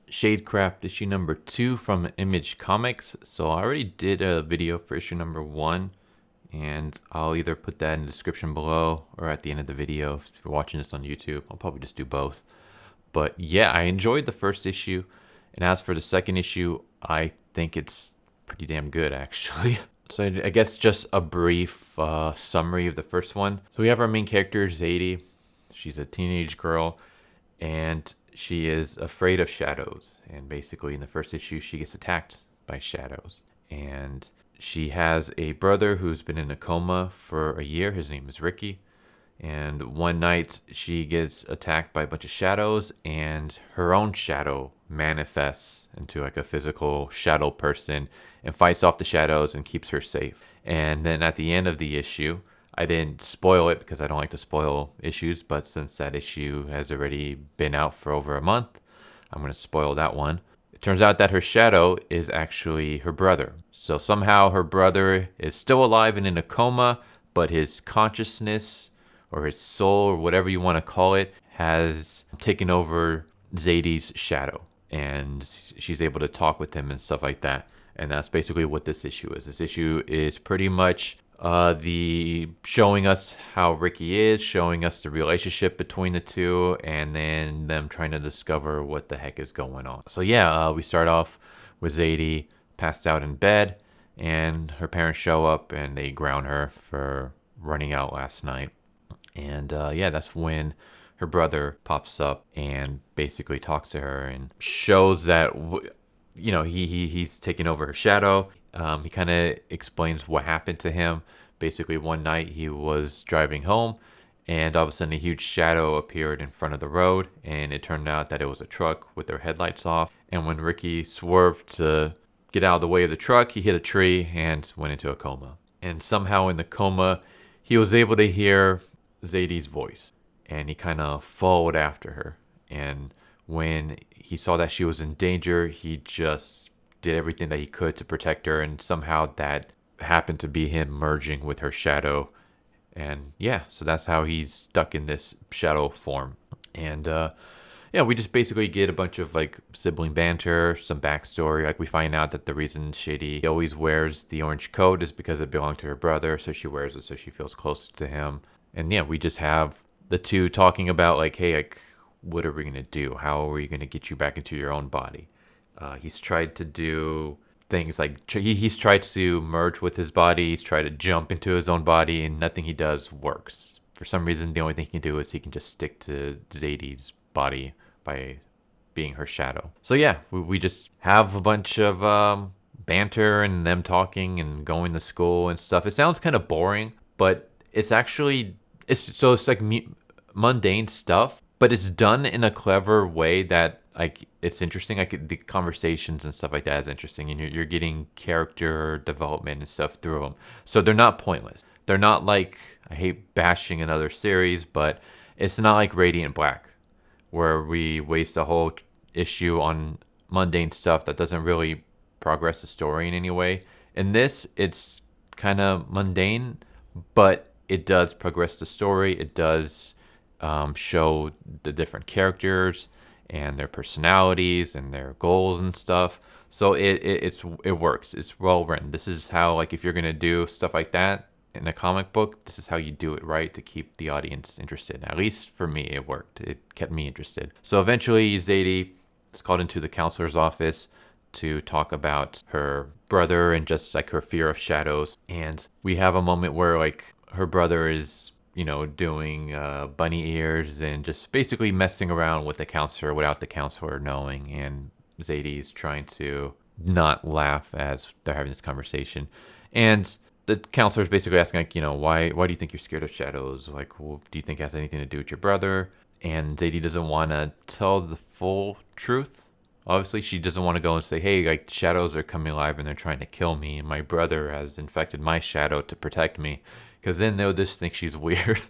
Shadecraft issue number 2 from Image Comics. So I already did a video for issue number 1, and I'll either put that in the description below or at the end of the video. If you're watching this on YouTube, I'll probably just do both. But yeah, I enjoyed the first issue, and as for the second issue, I think it's pretty damn good actually. So I guess just a brief summary of the first one. So we have our main character, Zadie. She's a teenage girl, and she is afraid of shadows. And basically in the first issue, she gets attacked by shadows. And she has a brother who's been in a coma for a year. His name is Ricky. And one night she gets attacked by a bunch of shadows, and her own shadow manifests into like a physical shadow person and fights off the shadows and keeps her safe. And then at the end of the issue, I didn't spoil it because I don't like to spoil issues, but since that issue has already been out for over a month, I'm going to spoil that one. It turns out that her shadow is actually her brother. So somehow her brother is still alive and in a coma, but his consciousness or his soul or whatever you want to call it has taken over Zadie's shadow, and she's able to talk with him and stuff like that. And that's basically what this issue is. This issue is pretty much the showing us how Ricky is, showing us the relationship between the two, and then them trying to discover what the heck is going on. So yeah, we start off with Zadie passed out in bed, and her parents show up and they ground her for running out last night. And yeah, that's when her brother pops up and basically talks to her and shows that, you know, he's taking over her shadow. He kind of explains what happened to him. Basically, one night he was driving home, and all of a sudden a huge shadow appeared in front of the road, and it turned out that it was a truck with their headlights off. And when Ricky swerved to get out of the way of the truck, he hit a tree and went into a coma. And somehow in the coma, he was able to hear Zadie's voice, and he kind of followed after her. And when he saw that she was in danger, he just did everything that he could to protect her, and somehow that happened to be him merging with her shadow. And yeah, so that's how he's stuck in this shadow form. And yeah, we just basically get a bunch of like sibling banter, some backstory. Like we find out that the reason Shady always wears the orange coat is because it belonged to her brother, so she wears it so she feels closer to him. And yeah, we just have the two talking about like, hey, like, what are we gonna do? How are we gonna get you back into your own body? He's tried to do things like he's tried to merge with his body. He's tried to jump into his own body, and nothing he does works. For some reason, the only thing he can do is he can just stick to Zadie's body by being her shadow. So yeah, we just have a bunch of banter and them talking and going to school and stuff. It sounds kind of boring, but it's actually it's like mundane stuff, but it's done in a clever way that like it's interesting. Like the conversations and stuff like that is interesting, and you're getting character development and stuff through them. So they're not pointless. They're not like, I hate bashing another series, but it's not like Radiant Black, where we waste a whole issue on mundane stuff that doesn't really progress the story in any way. In this, it's kind of mundane, but it does progress the story. It does show the different characters and their personalities and their goals and stuff. So it works. It's well written. This is how, like, if you're gonna do stuff like that in a comic book, this is how you do it right to keep the audience interested. At least for me, it worked. It kept me interested. So eventually, Zadie is called into the counselor's office to talk about her brother and just like her fear of shadows. And we have a moment where like her brother is, you know, doing bunny ears and just basically messing around with the counselor without the counselor knowing. And Zadie is trying to not laugh as they're having this conversation. And the counselor is basically asking, like, you know, why do you think you're scared of shadows? Like, well, do you think it has anything to do with your brother? And Zadie doesn't want to tell the full truth. Obviously, she doesn't want to go and say, hey, like, shadows are coming alive and they're trying to kill me, and my brother has infected my shadow to protect me, because then they'll just think she's weird.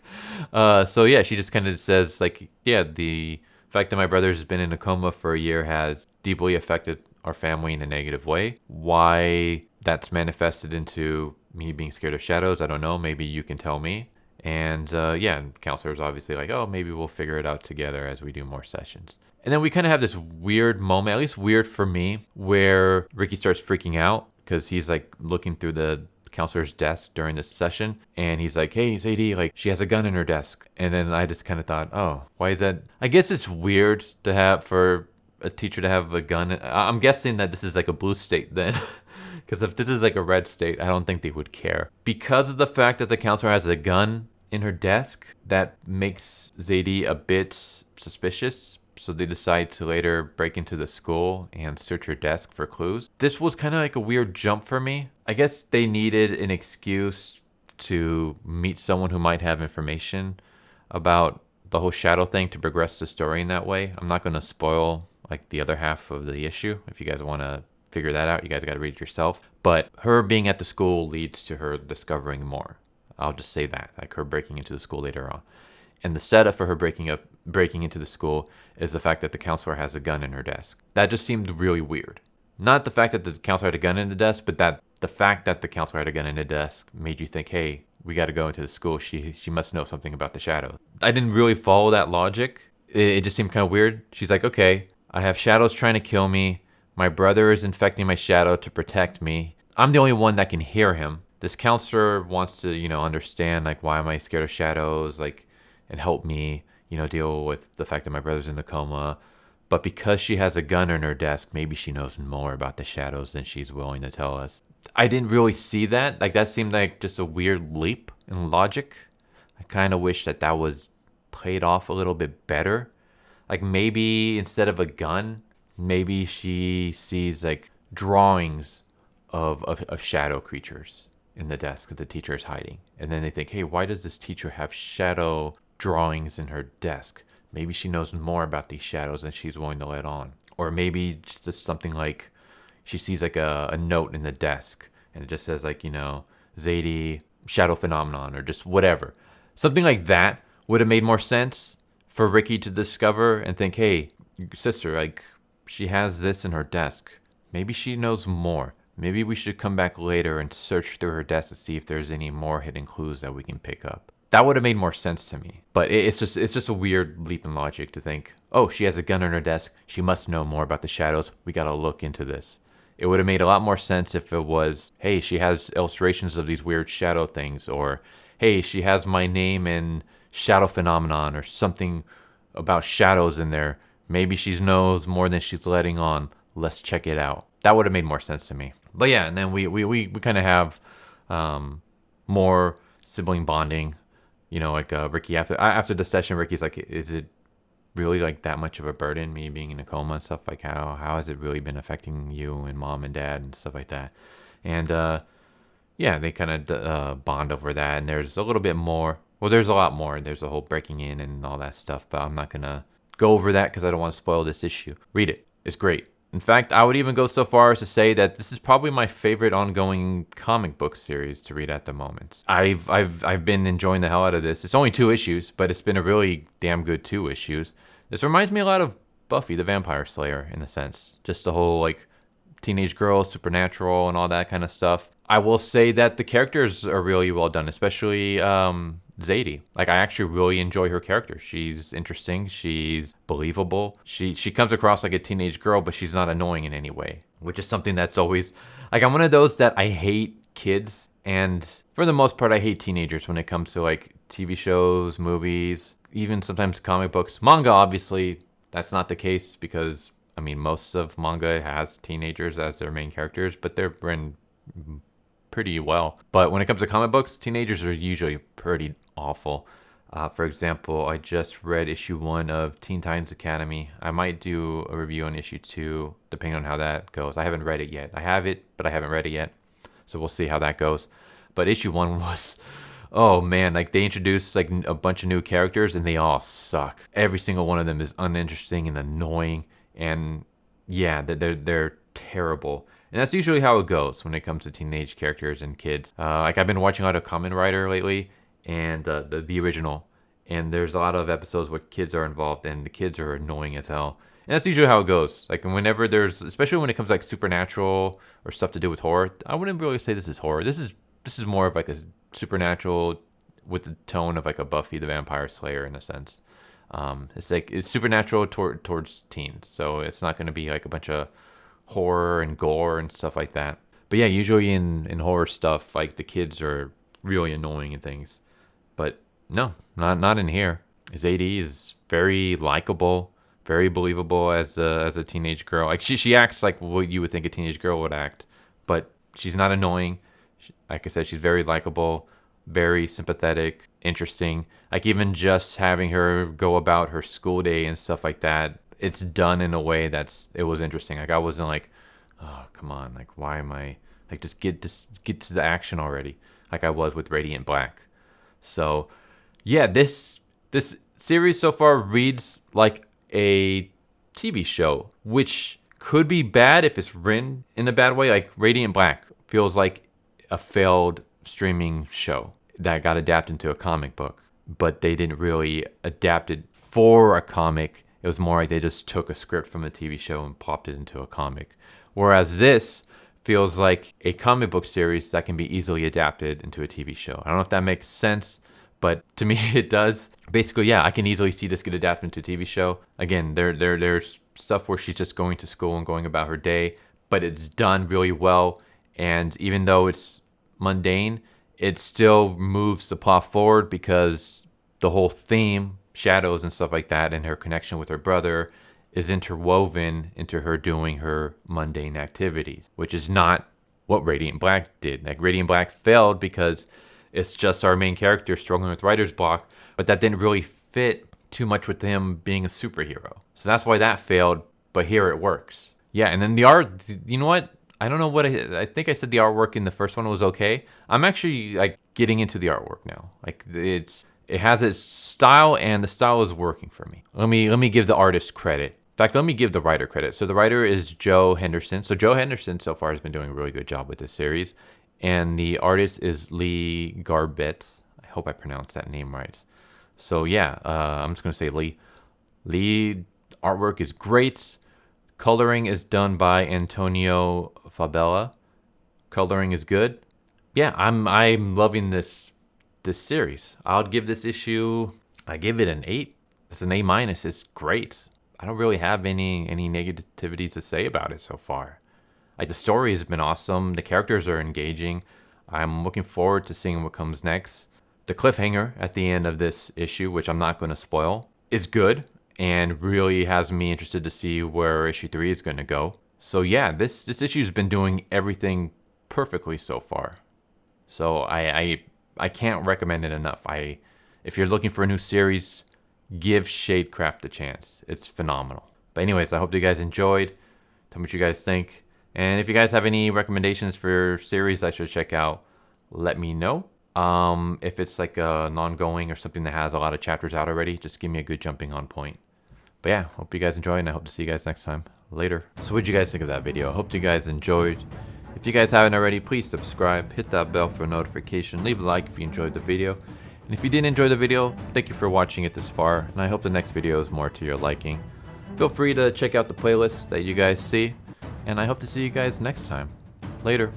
So yeah, she just kind of says, like, yeah, the fact that my brother's been in a coma for a year has deeply affected our family in a negative way. Why that's manifested into me being scared of shadows, I don't know. Maybe you can tell me. And yeah, counselor's obviously like, oh, maybe we'll figure it out together as we do more sessions. And then we kind of have this weird moment, at least weird for me, where Ricky starts freaking out because he's like looking through the counselor's desk during this session, and he's like, hey, Zadie, like, she has a gun in her desk. And then I just kind of thought, oh, why is that? I guess it's weird to have for a teacher to have a gun. I'm guessing that this is like a blue state then. Because if this is like a red state, I don't think they would care. Because of the fact that the counselor has a gun in her desk, that makes Zadie a bit suspicious. So they decide to later break into the school and search her desk for clues. This was kind of like a weird jump for me. I guess they needed an excuse to meet someone who might have information about the whole shadow thing to progress the story in that way. I'm not going to spoil like the other half of the issue. If you guys want to figure that out, you guys got to read it yourself. But her being at the school leads to her discovering more. I'll just say that, like her breaking into the school later on. And the setup for her breaking into the school is the fact that the counselor has a gun in her desk. That just seemed really weird. Not the fact that the counselor had a gun in the desk, but that the fact that the counselor had a gun in the desk made you think, hey, we got to go into the school. She must know something about the shadows. I didn't really follow that logic. It just seemed kind of weird. She's like, okay, I have shadows trying to kill me. My brother is infecting my shadow to protect me. I'm the only one that can hear him. This counselor wants to, understand, like, why am I scared of shadows, like, and help me, deal with the fact that my brother's in the coma. But because she has a gun in her desk, maybe she knows more about the shadows than she's willing to tell us. I didn't really see that. Like, that seemed like just a weird leap in logic. I kind of wish that was played off a little bit better. Like, maybe instead of a gun, maybe she sees, like, drawings of shadow creatures in the desk that the teacher is hiding. And then they think, hey, why does this teacher have shadow drawings in her desk? Maybe she knows more about these shadows than she's willing to let on. Or maybe just something like she sees like a note in the desk and it just says like, Zadie, shadow phenomenon, or just whatever. Something like that would have made more sense for Ricky to discover and think, hey, sister, like, she has this in her desk. Maybe she knows more. Maybe we should come back later and search through her desk to see if there's any more hidden clues that we can pick up. That would have made more sense to me. But it's just a weird leap in logic to think, oh, she has a gun on her desk. She must know more about the shadows. We got to look into this. It would have made a lot more sense if it was, hey, she has illustrations of these weird shadow things. Or, hey, she has my name in shadow phenomenon or something about shadows in there. Maybe she knows more than she's letting on. Let's check it out. That would have made more sense to me. But yeah, and then we kind of have more sibling bonding. Like Ricky after the session, Ricky's like, is it really like that much of a burden, me being in a coma and stuff? Like how has it really been affecting you and mom and dad and stuff like that? And yeah, they kind of bond over that. And there's a little bit more. Well, there's a lot more. There's a whole breaking in and all that stuff. But I'm not gonna go over that because I don't want to spoil this issue. Read it. It's great. In fact, I would even go so far as to say that this is probably my favorite ongoing comic book series to read at the moment. I've been enjoying the hell out of this. It's only 2 issues, but it's been a really damn good 2 issues. This reminds me a lot of Buffy the Vampire Slayer in a sense. Just the whole like teenage girl, supernatural, and all that kind of stuff. I will say that the characters are really well done, especially Zadie. Like, I actually really enjoy her character. She's interesting. She's believable. She comes across like a teenage girl, but she's not annoying in any way, which is something that's always like, I'm one of those that I hate kids, and for the most part, I hate teenagers when it comes to like TV shows, movies, even sometimes comic books. Manga, obviously, that's not the case because I mean, most of manga has teenagers as their main characters, but they're written pretty well. But when it comes to comic books, teenagers are usually pretty awful. For example, I just read issue 1 of Teen Titans Academy. I might do a review on issue 2, depending on how that goes. I haven't read it yet. I have it, but I haven't read it yet. So we'll see how that goes. But issue 1 was, oh man, like they introduced like a bunch of new characters and they all suck. Every single one of them is uninteresting and annoying. And yeah, they're terrible. And that's usually how it goes when it comes to teenage characters and kids. Like I've been watching a lot of Kamen Rider lately, and the original. And there's a lot of episodes where kids are involved, and the kids are annoying as hell. And that's usually how it goes. Like whenever there's, especially when it comes to like supernatural or stuff to do with horror, I wouldn't really say this is horror. This is more of like a supernatural with the tone of like a Buffy the Vampire Slayer in a sense. It's like it's supernatural towards teens, so it's not going to be like a bunch of horror and gore and stuff like that. But yeah, usually in horror stuff, like the kids are really annoying and things. But no, not in here. Zadie is very likable, very believable as a teenage girl. Like she acts like what you would think a teenage girl would act, but she's not annoying. Like I said, she's very likable, very sympathetic, interesting. Like even just having her go about her school day and stuff like that, it's done in a way it was interesting. Like I wasn't like, oh come on, like why am I like just get to the action already, like I was with Radiant Black. So yeah, this series so far reads like a TV show, which could be bad if it's written in a bad way. Like Radiant Black feels like a failed streaming show that got adapted into a comic book, but they didn't really adapt it for a comic. It was more like they just took a script from a TV show and popped it into a comic. Whereas this feels like a comic book series that can be easily adapted into a TV show. I don't know if that makes sense, but to me it does. Basically, yeah, I can easily see this get adapted into a TV show. Again, there's stuff where she's just going to school and going about her day, but it's done really well. And even though it's mundane, it still moves the plot forward because the whole theme, shadows and stuff like that, and her connection with her brother is interwoven into her doing her mundane activities, which is not what Radiant Black did. Like Radiant Black failed because it's just our main character struggling with writer's block, but that didn't really fit too much with him being a superhero. So that's why that failed, but here it works. Yeah, and then the art, you know what? I don't know what I think I said the artwork in the first one was okay. I'm actually like getting into the artwork now. Like it has its style and the style is working for me. Let me give the artist credit. In fact, let me give the writer credit. So the writer is Joe Henderson. So Joe Henderson so far has been doing a really good job with this series. And the artist is Lee Garbett. I hope I pronounced that name right. So yeah, I'm just going to say Lee. Lee, artwork is great. Coloring is done by Antonio Fabella. Coloring is good. Yeah, I'm loving this series. I'll give this issue, I give it an 8. It's an A-. It's great. I don't really have any negativities to say about it so far. Like the story has been awesome. The characters are engaging. I'm looking forward to seeing what comes next. The cliffhanger at the end of this issue, which I'm not going to spoil, is good and really has me interested to see where issue 3 is going to go. So yeah, this issue has been doing everything perfectly so far. So I can't recommend it enough. If you're looking for a new series, give Shadecraft a chance. It's phenomenal. But anyways, I hope you guys enjoyed. Tell me what you guys think. And if you guys have any recommendations for series I should check out, let me know. If it's like an ongoing or something that has a lot of chapters out already, just give me a good jumping on point. But yeah, hope you guys enjoyed, and I hope to see you guys next time. Later. So what'd you guys think of that video? I hope you guys enjoyed. If you guys haven't already, please subscribe, hit that bell for a notification, leave a like if you enjoyed the video. And if you didn't enjoy the video, thank you for watching it this far, and I hope the next video is more to your liking. Feel free to check out the playlist that you guys see, and I hope to see you guys next time. Later.